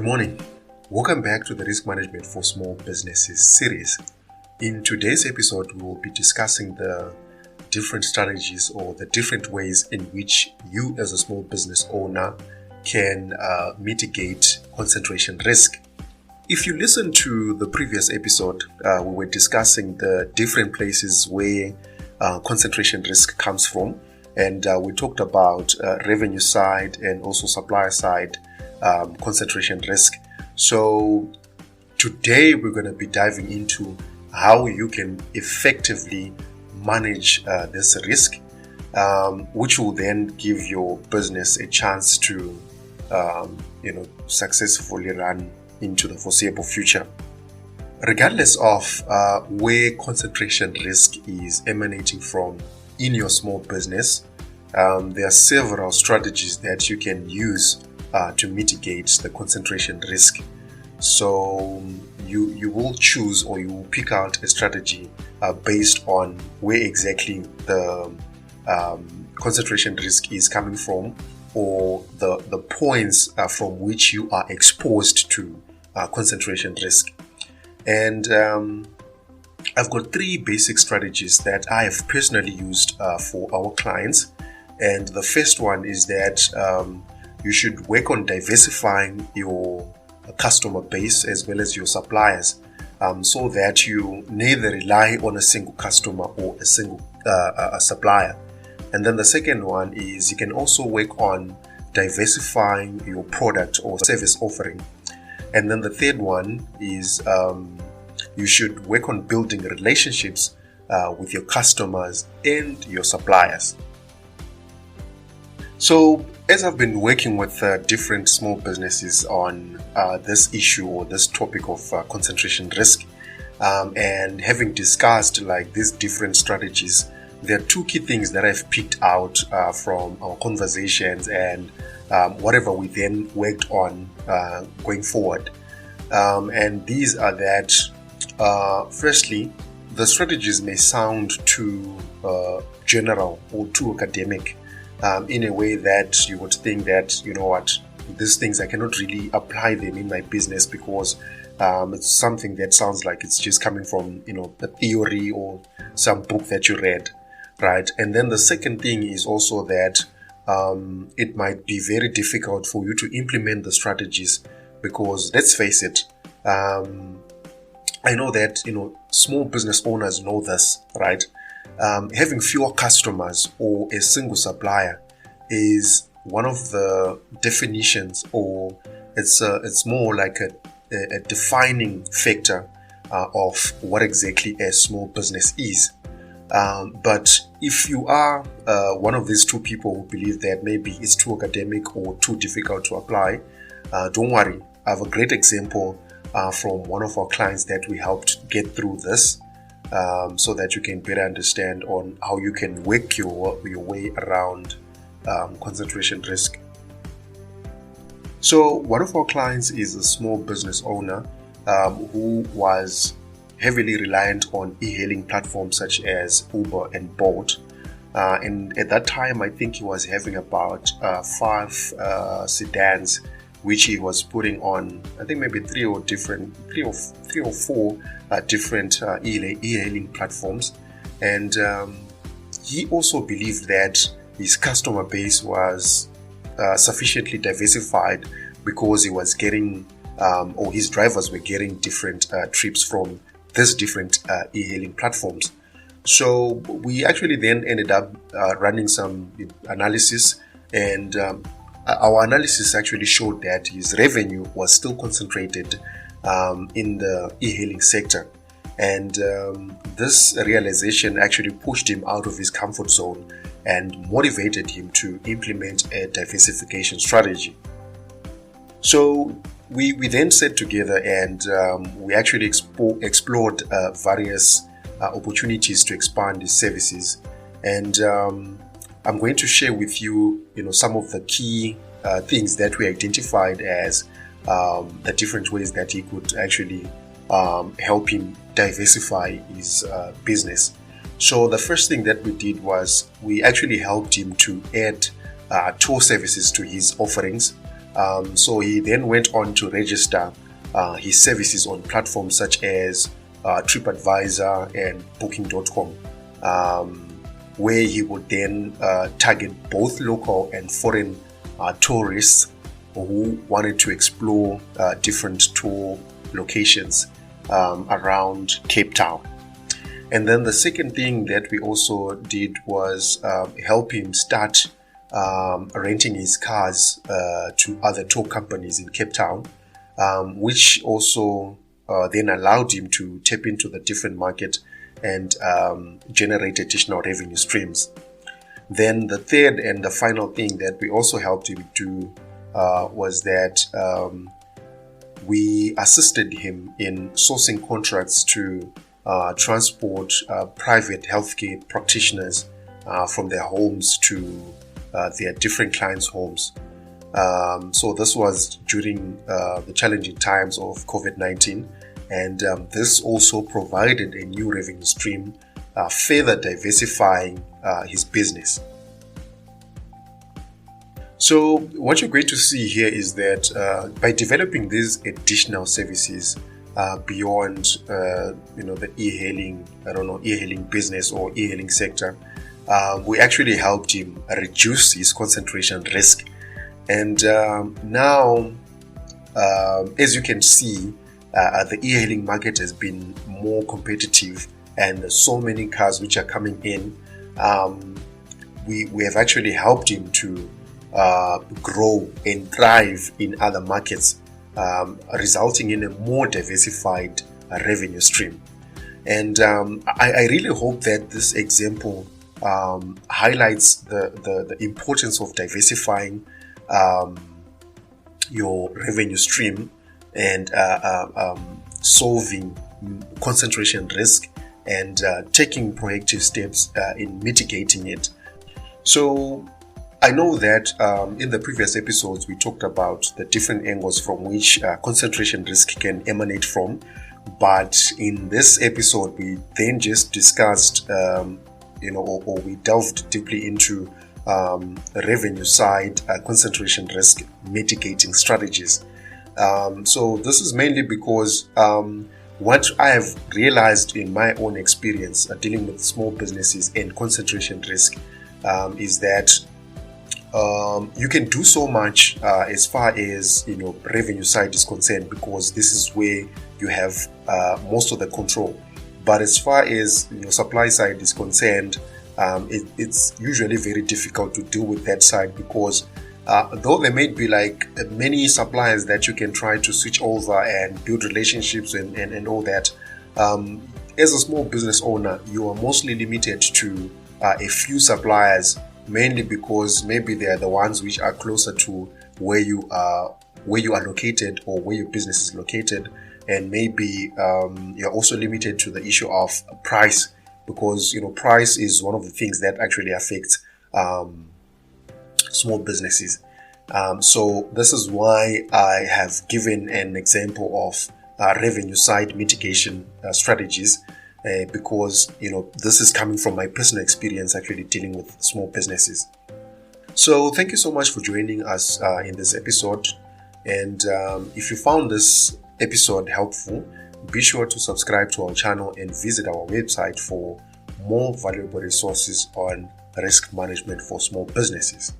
morning. Welcome back to the Risk Management for Small Businesses series. In today's episode, we will be discussing the different strategies or the different ways in which you as a small business owner can mitigate concentration risk. If you listen to the previous episode, we were discussing the different places where concentration risk comes from, and we talked about revenue side and also supplier side concentration risk. So today we're going to be diving into how you can effectively manage this risk, which will then give your business a chance to successfully run into the foreseeable future. Regardless of where concentration risk is emanating from in your small business, there are several strategies that you can use to mitigate the concentration risk. So you will choose or you will pick out a strategy based on where exactly the concentration risk is coming from, or the points from which you are exposed to concentration risk. And I've got three basic strategies that I have personally used for our clients. And the first one is that you should work on diversifying your customer base as well as your suppliers, so that you neither rely on a single customer or a single supplier. And then the second one is you can also work on diversifying your product or service offering. And then the third one is you should work on building relationships with your customers and your suppliers. So as I've been working with different small businesses on this issue or this topic of concentration risk, and having discussed these different strategies, there are two key things that I've picked out from our conversations and whatever we then worked on going forward. And these are that, firstly, the strategies may sound too general or too academic, in a way that you would think that, these things I cannot really apply them in my business because it's something that sounds like it's just coming from, a theory or some book that you read, right? And then the second thing is also that it might be very difficult for you to implement the strategies because, let's face it, I know that, small business owners know this, right? Having fewer customers or a single supplier is one of the definitions, or it's more like a defining factor of what exactly a small business is. But if you are one of these two people who believe that maybe it's too academic or too difficult to apply, don't worry. I have a great example from one of our clients that we helped get through this, so that you can better understand on how you can work your way around concentration risk. So one of our clients is a small business owner who was heavily reliant on e-hailing platforms such as Uber and Bolt. And at that time, I think he was having about 5 sedans, which he was putting on, I think maybe three or four different e-hailing platforms. And he also believed that his customer base was sufficiently diversified because he was getting, or his drivers were getting different trips from these different e-hailing platforms. So we actually then ended up running some analysis, and our analysis actually showed that his revenue was still concentrated in the e-hailing sector. And this realization actually pushed him out of his comfort zone and motivated him to implement a diversification strategy. So we then sat together and we actually explored various opportunities to expand his services. And I'm going to share with you, some of the key things that we identified as the different ways that he could actually help him diversify his business. So the first thing that we did was we actually helped him to add tour services to his offerings. So he then went on to register his services on platforms such as TripAdvisor and Booking.com, where he would then target both local and foreign tourists who wanted to explore different tour locations around Cape Town. And then the second thing that we also did was help him start renting his cars to other tour companies in Cape Town, which also then allowed him to tap into the different market and generate additional revenue streams. Then the third and the final thing that we also helped him do was that we assisted him in sourcing contracts to transport private healthcare practitioners from their homes to their different clients' homes. So this was during the challenging times of COVID-19, and this also provided a new revenue stream, further diversifying his business. So what you're going to see here is that by developing these additional services beyond the e-hailing business or e-hailing sector, we actually helped him reduce his concentration risk. And now, as you can see, the e-hailing market has been more competitive, and there's so many cars which are coming in. We have actually helped him to grow and thrive in other markets, resulting in a more diversified revenue stream. And I really hope that this example highlights the importance of diversifying your revenue stream and solving concentration risk and taking proactive steps in mitigating it. So I know that in the previous episodes we talked about the different angles from which concentration risk can emanate from, but in this episode we then just discussed or we delved deeply into revenue side concentration risk mitigating strategies. So this is mainly because what I have realized in my own experience dealing with small businesses and concentration risk is that you can do so much as far as revenue side is concerned, because this is where you have most of the control. But as far as supply side is concerned, it's usually very difficult to deal with that side, because though there may be like many suppliers that you can try to switch over and build relationships and all that, as a small business owner, you are mostly limited to a few suppliers, mainly because maybe they are the ones which are closer to where you are located or where your business is located. And maybe you're also limited to the issue of price, because price is one of the things that actually affects small businesses. So this is why I have given an example of revenue side mitigation strategies, because this is coming from my personal experience actually dealing with small businesses. So thank you so much for joining us in this episode, and if you found this episode helpful, be sure to subscribe to our channel and visit our website for more valuable resources on risk management for small businesses.